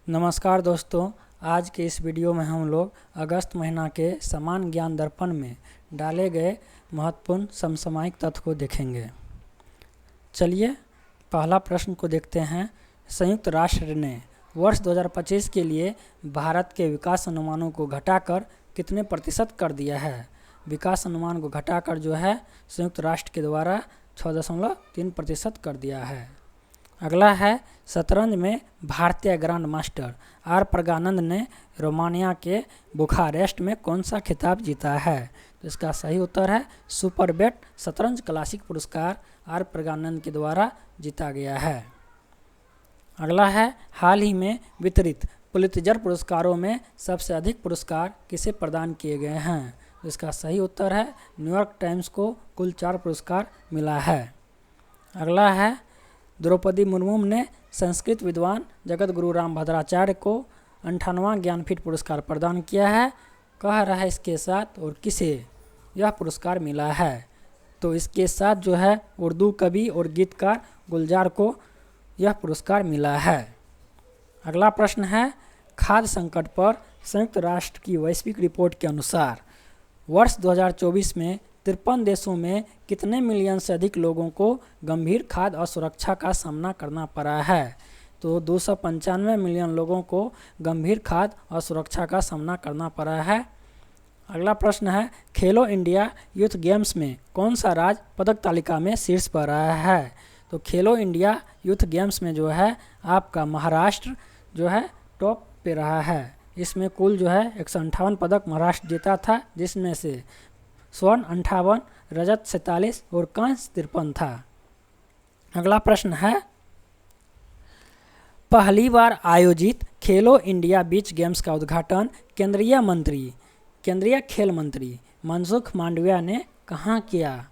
नमस्कार दोस्तों। आज के इस वीडियो में हम लोग अगस्त महीना के समान ज्ञान दर्पण में डाले गए महत्वपूर्ण समसामयिक तथ्य को देखेंगे। चलिए पहला प्रश्न को देखते हैं। संयुक्त राष्ट्र ने वर्ष 2025 के लिए भारत के विकास अनुमानों को घटाकर कितने प्रतिशत कर दिया है? विकास अनुमान को घटाकर जो है संयुक्त राष्ट्र के द्वारा 6.3% कर दिया है। अगला है, शतरंज में भारतीय ग्रैंड मास्टर आर प्रज्ञानंद ने रोमानिया के बुखारेस्ट में कौन सा खिताब जीता है? तो इसका सही उत्तर है सुपरबेट शतरंज क्लासिक पुरस्कार आर प्रज्ञानंद के द्वारा जीता गया है। अगला है, हाल ही में वितरित पुलित्जर पुरस्कारों में सबसे अधिक पुरस्कार किसे प्रदान किए गए हैं? तो इसका सही उत्तर है न्यूयॉर्क टाइम्स को कुल 4 पुरस्कार मिला है। अगला है, द्रौपदी मुर्मू ने संस्कृत विद्वान जगत गुरु रामभद्राचार्य को 58वां ज्ञानपीठ पुरस्कार प्रदान किया है। कह रहा है इसके साथ और किसे यह पुरस्कार मिला है? तो इसके साथ जो है उर्दू कवि और गीतकार गुलजार को यह पुरस्कार मिला है। अगला प्रश्न है, खाद्य संकट पर संयुक्त राष्ट्र की वैश्विक रिपोर्ट के अनुसार वर्ष 2024 में 53 देशों में कितने मिलियन से अधिक लोगों को गंभीर खाद्य असुरक्षा का सामना करना पड़ा है? तो 295 मिलियन लोगों को गंभीर खाद्य असुरक्षा का सामना करना पड़ा है। अगला प्रश्न है, खेलो इंडिया यूथ गेम्स में कौन सा राज्य पदक तालिका में शीर्ष पर रहा है? तो खेलो इंडिया यूथ गेम्स में जो है आपका महाराष्ट्र जो है टॉप पे रहा है। इसमें कुल जो है 158 पदक महाराष्ट्र जीता था, जिसमें से स्वर्ण 58, रजत 47 और कांस्य 53 था। अगला प्रश्न है, पहली बार आयोजित खेलो इंडिया बीच गेम्स का उद्घाटन केंद्रीय खेल मंत्री मनसुख मांडविया ने कहाँ किया?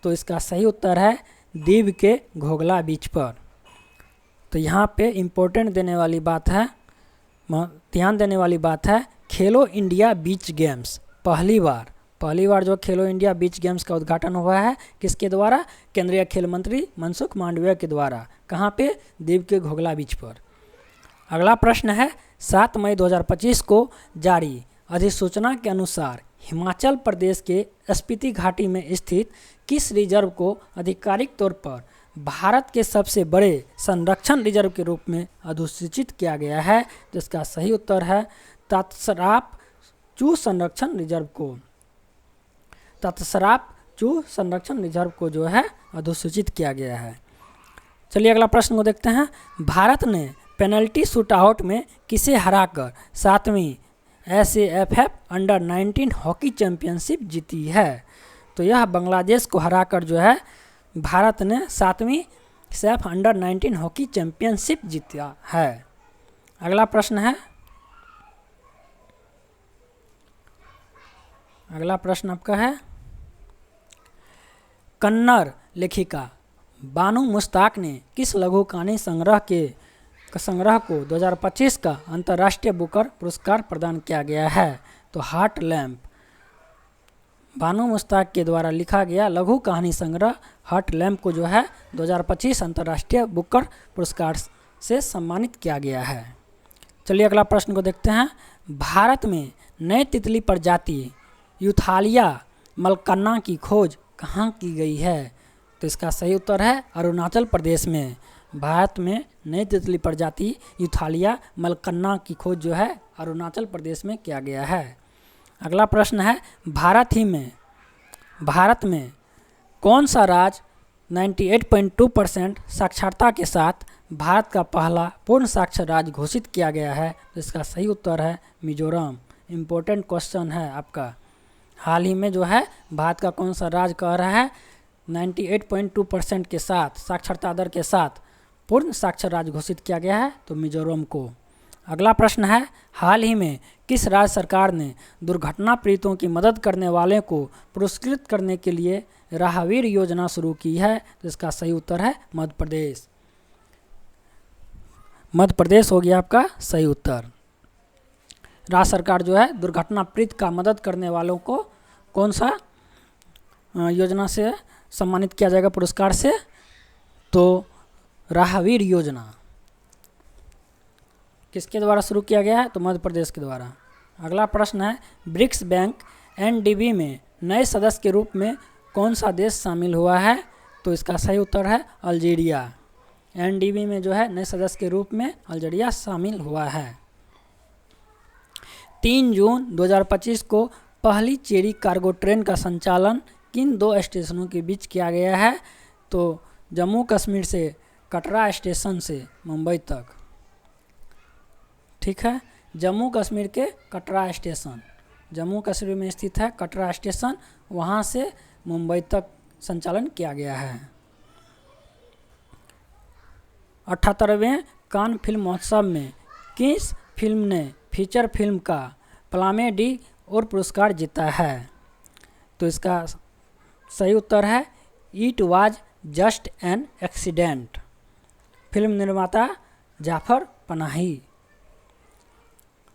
तो इसका सही उत्तर है दीव के घोघला बीच पर। तो यहाँ पे इम्पोर्टेंट देने वाली बात है, ध्यान देने वाली बात है, खेलो इंडिया बीच गेम्स पहली बार जो खेलो इंडिया बीच गेम्स का उद्घाटन हुआ है किसके द्वारा? केंद्रीय खेल मंत्री मनसुख मांडविया के द्वारा। कहाँ पे? दीव के घोघला बीच पर। अगला प्रश्न है, 7 मई 2025 को जारी अधिसूचना के अनुसार हिमाचल प्रदेश के स्पीति घाटी में स्थित किस रिजर्व को आधिकारिक तौर पर भारत के सबसे बड़े संरक्षण रिजर्व के रूप में अधिसूचित किया गया है? जिसका सही उत्तर है तत्सराप चूह संरक्षण रिजर्व को जो है अधिसूचित किया गया है। चलिए अगला प्रश्न को देखते हैं। भारत ने पेनल्टी शूटआउट में किसे हराकर 7वीं SAFF अंडर-19 हॉकी चैंपियनशिप जीती है? तो यह बांग्लादेश को हराकर जो है भारत ने 7वीं SAFF अंडर-19 हॉकी चैंपियनशिप जीता है। अगला प्रश्न आपका है, कन्नड़ लेखिका बानू मुश्ताक ने किस लघु कहानी संग्रह को 2025 का अंतर्राष्ट्रीय बुकर पुरस्कार प्रदान किया गया है? तो हार्ट लैम्प बानू मुश्ताक के द्वारा लिखा गया लघु कहानी संग्रह हार्ट लैम्प को जो है 2025 अंतर्राष्ट्रीय बुकर पुरस्कार से सम्मानित किया गया है। चलिए अगला प्रश्न को देखते हैं। भारत में नई तितली प्रजाति यूथालिया मलकन्ना की खोज कहाँ की गई है? तो इसका सही उत्तर है अरुणाचल प्रदेश में। भारत में नई तितली प्रजाति यूथालिया मलकन्ना की खोज जो है अरुणाचल प्रदेश में किया गया है। अगला प्रश्न है, भारत में कौन सा राज्य 98.2% साक्षरता के साथ भारत का पहला पूर्ण साक्षर राज्य घोषित किया गया है? तो इसका सही उत्तर है मिजोरम। इम्पोर्टेंट क्वेश्चन है आपका। हाल ही में जो है भारत का कौन सा राज्य कह रहा है 98.2% के साथ साक्षरता दर के साथ पूर्ण साक्षर राज्य घोषित किया गया है? तो मिजोरम को। अगला प्रश्न है, हाल ही में किस राज्य सरकार ने दुर्घटना पीड़ितों की मदद करने वाले को पुरस्कृत करने के लिए राहवीर योजना शुरू की है? तो इसका सही उत्तर है मध्य प्रदेश हो गया आपका सही उत्तर। राज्य सरकार जो है दुर्घटना पीड़ित का मदद करने वालों को कौन सा योजना से सम्मानित किया जाएगा पुरस्कार से? तो राहवीर योजना। किसके द्वारा शुरू किया गया है? तो मध्य प्रदेश के द्वारा। अगला प्रश्न है, ब्रिक्स बैंक एनडीबी में नए सदस्य के रूप में कौन सा देश शामिल हुआ है? तो इसका सही उत्तर है अल्जीरिया। एनडीबी में जो है नए सदस्य के रूप में अल्जीरिया शामिल हुआ है। 3 जून 2025 को पहली चेरी कार्गो ट्रेन का संचालन किन 2 स्टेशनों के बीच किया गया है? तो जम्मू कश्मीर से कटरा स्टेशन से मुंबई तक। ठीक है, जम्मू कश्मीर के कटरा स्टेशन, जम्मू कश्मीर में स्थित है कटरा स्टेशन, वहाँ से मुंबई तक संचालन किया गया है। 78वें कान फिल्म महोत्सव में किस फिल्म ने फीचर फिल्म का प्लामे डी और पुरस्कार जीता है? तो इसका सही उत्तर है it was just an accident. Film निर्माता जाफर पनाही।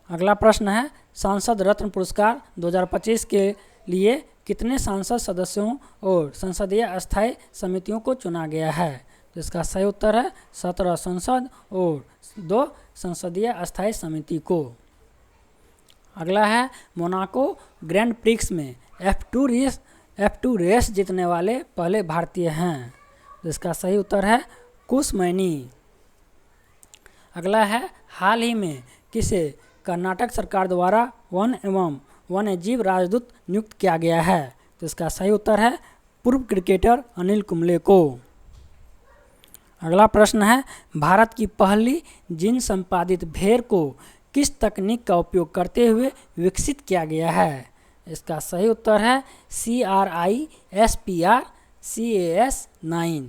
अगला प्रश्न है, सांसद रत्न पुरस्कार 2025 के लिए कितने सांसद सदस्यों और संसदीय अस्थायी समितियों को चुना गया है? तो इसका सही उत्तर है 17 संसद और 2 संसदीय अस्थायी समिति को। अगला है, मोनाको ग्रैंड प्रिक्स में F2 रेस जीतने वाले पहले भारतीय हैं। तो इसका सही उत्तर है कुश मैनी। अगला है, हाल ही में किसे कर्नाटक सरकार द्वारा वन एवं वन्यजीव राजदूत नियुक्त किया गया है? तो इसका सही उत्तर है पूर्व क्रिकेटर अनिल कुंबले को। अगला प्रश्न है, भारत की पहली जीन संपादित भेड़ को किस तकनीक का उपयोग करते हुए विकसित किया गया है? इसका सही उत्तर है CRISPR CAS9।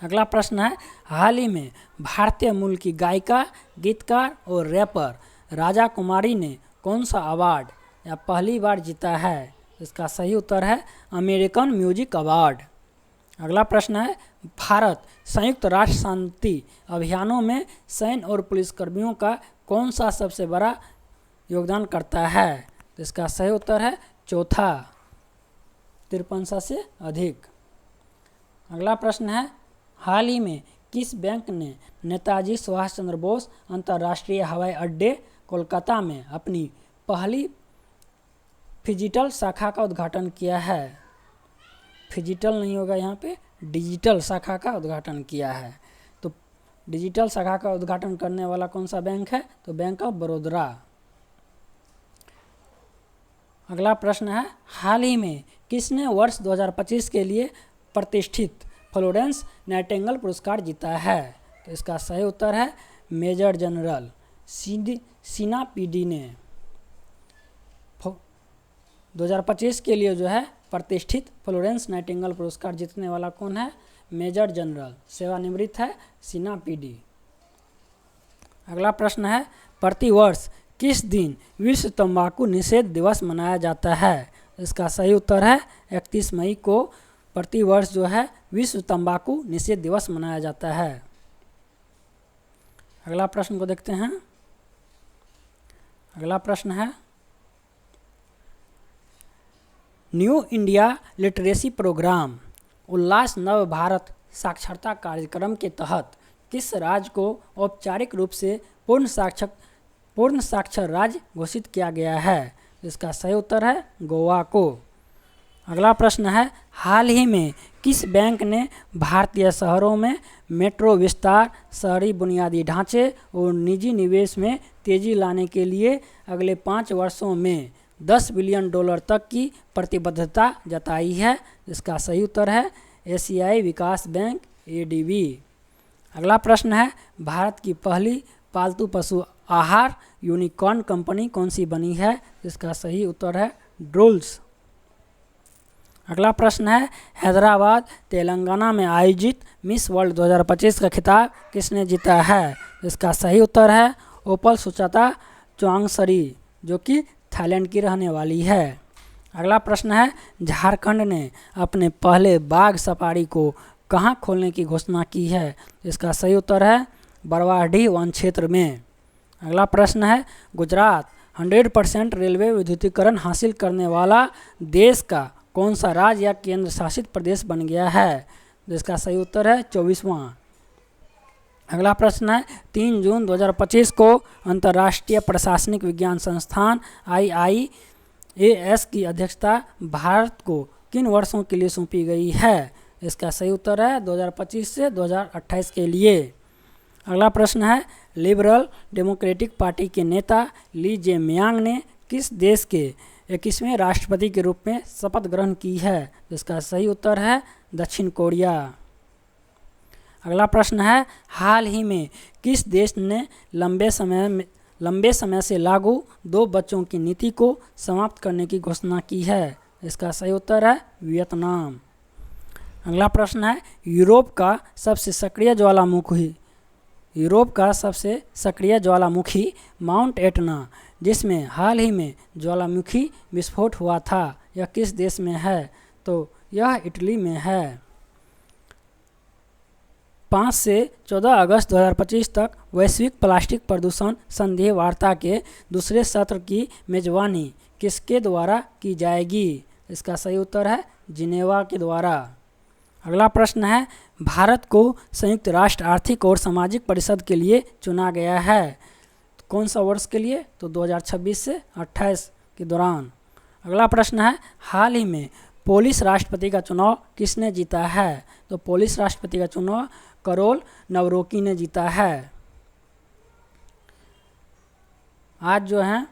अगला प्रश्न है, हाल ही में भारतीय मूल की गायिका, गीतकार और रैपर राजा कुमारी ने कौन सा अवार्ड या पहली बार जीता है? इसका सही उत्तर है अमेरिकन म्यूजिक अवार्ड। अगला प्रश्न है, भारत संयुक्त राष्ट्र शांति अभियानों में सैन्य और पुलिसकर्मियों का कौन सा सबसे बड़ा योगदान करता है? तो इसका सही उत्तर है चौथा, 53 से अधिक। अगला प्रश्न है, हाल ही में किस बैंक ने नेताजी सुभाष चंद्र बोस अंतर्राष्ट्रीय हवाई अड्डे कोलकाता में अपनी पहली डिजिटल शाखा का उद्घाटन किया है? फिजिटल नहीं होगा यहाँ पे, डिजिटल शाखा का उद्घाटन किया है। तो डिजिटल शाखा का उद्घाटन करने वाला कौन सा बैंक है? तो बैंक ऑफ बड़ौदा। अगला प्रश्न है, हाल ही में किसने वर्ष 2025 के लिए प्रतिष्ठित फ्लोरेंस नाइटिंगेल पुरस्कार जीता है? तो इसका सही उत्तर है मेजर जनरल सीना पीडी ने 2025 के लिए जो है प्रतिष्ठित फ्लोरेंस नाइटिंगेल पुरस्कार जीतने वाला कौन है? मेजर जनरल, सेवानिवृत्त है सीना पीडी। अगला प्रश्न है, प्रतिवर्ष किस दिन विश्व तंबाकू निषेध दिवस मनाया जाता है? इसका सही उत्तर है 31 मई को प्रतिवर्ष जो है विश्व तंबाकू निषेध दिवस मनाया जाता है। अगला प्रश्न को देखते हैं। अगला प्रश्न है, न्यू इंडिया लिटरेसी प्रोग्राम उल्लास नव भारत साक्षरता कार्यक्रम के तहत किस राज्य को औपचारिक रूप से पूर्ण साक्षर राज्य घोषित किया गया है? इसका सही उत्तर है गोवा को। अगला प्रश्न है, हाल ही में किस बैंक ने भारतीय शहरों में मेट्रो विस्तार, शहरी बुनियादी ढांचे और निजी निवेश में तेजी लाने के लिए अगले 5 वर्षों में $10 बिलियन तक की प्रतिबद्धता जताई है? इसका सही उत्तर है एशियाई विकास बैंक ADB। अगला प्रश्न है, भारत की पहली पालतू पशु आहार यूनिकॉर्न कंपनी कौन सी बनी है? इसका सही उत्तर है ड्रूल्स। अगला प्रश्न है, हैदराबाद तेलंगाना में आयोजित मिस वर्ल्ड 2025 का खिताब किसने जीता है? इसका सही उत्तर है ओपल सुचाता चौंगसरी, जो कि थाईलैंड की रहने वाली है। अगला प्रश्न है, झारखंड ने अपने पहले बाघ सफारी को कहाँ खोलने की घोषणा की है? इसका सही उत्तर है बरवाडीह वन क्षेत्र में। अगला प्रश्न है, गुजरात 100% रेलवे विद्युतीकरण हासिल करने वाला देश का कौन सा राज्य या केंद्र शासित प्रदेश बन गया है? जिसका सही उत्तर है 24वां। अगला प्रश्न है 3 जून 2025 को अंतर्राष्ट्रीय प्रशासनिक विज्ञान संस्थान IIAS की अध्यक्षता भारत को किन वर्षों के लिए सौंपी गई है? इसका सही उत्तर है 2025 से 2028 के लिए। अगला प्रश्न है लिबरल डेमोक्रेटिक पार्टी के नेता ली जेमियांग ने किस देश के 21वें राष्ट्रपति के रूप में शपथ ग्रहण की है? इसका सही उत्तर है दक्षिण कोरिया। अगला प्रश्न है हाल ही में किस देश ने लंबे समय से लागू 2 बच्चों की नीति को समाप्त करने की घोषणा की है? इसका सही उत्तर है वियतनाम। अगला प्रश्न है यूरोप का सबसे सक्रिय ज्वालामुखी माउंट एटना जिसमें हाल ही में ज्वालामुखी विस्फोट हुआ था, यह किस देश में है? तो यह इटली में है। 5 से 14 अगस्त 2025 तक वैश्विक प्लास्टिक प्रदूषण संधि वार्ता के दूसरे सत्र की मेजबानी किसके द्वारा की जाएगी? इसका सही उत्तर है जिनेवा के द्वारा। अगला प्रश्न है भारत को संयुक्त राष्ट्र आर्थिक और सामाजिक परिषद के लिए चुना गया है, कौन सा वर्ष के लिए? तो 2026 से 28 के दौरान। अगला प्रश्न है हाल ही में पोलिश राष्ट्रपति का चुनाव किसने जीता है? तो पोलिश राष्ट्रपति का चुनाव करोल नवरोकी ने जीता है। आज जो है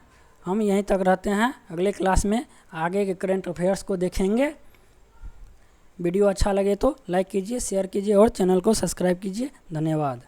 हम यहीं तक रहते हैं, अगले क्लास में आगे के करंट अफेयर्स को देखेंगे। वीडियो अच्छा लगे तो लाइक कीजिए, शेयर कीजिए और चैनल को सब्सक्राइब कीजिए। धन्यवाद।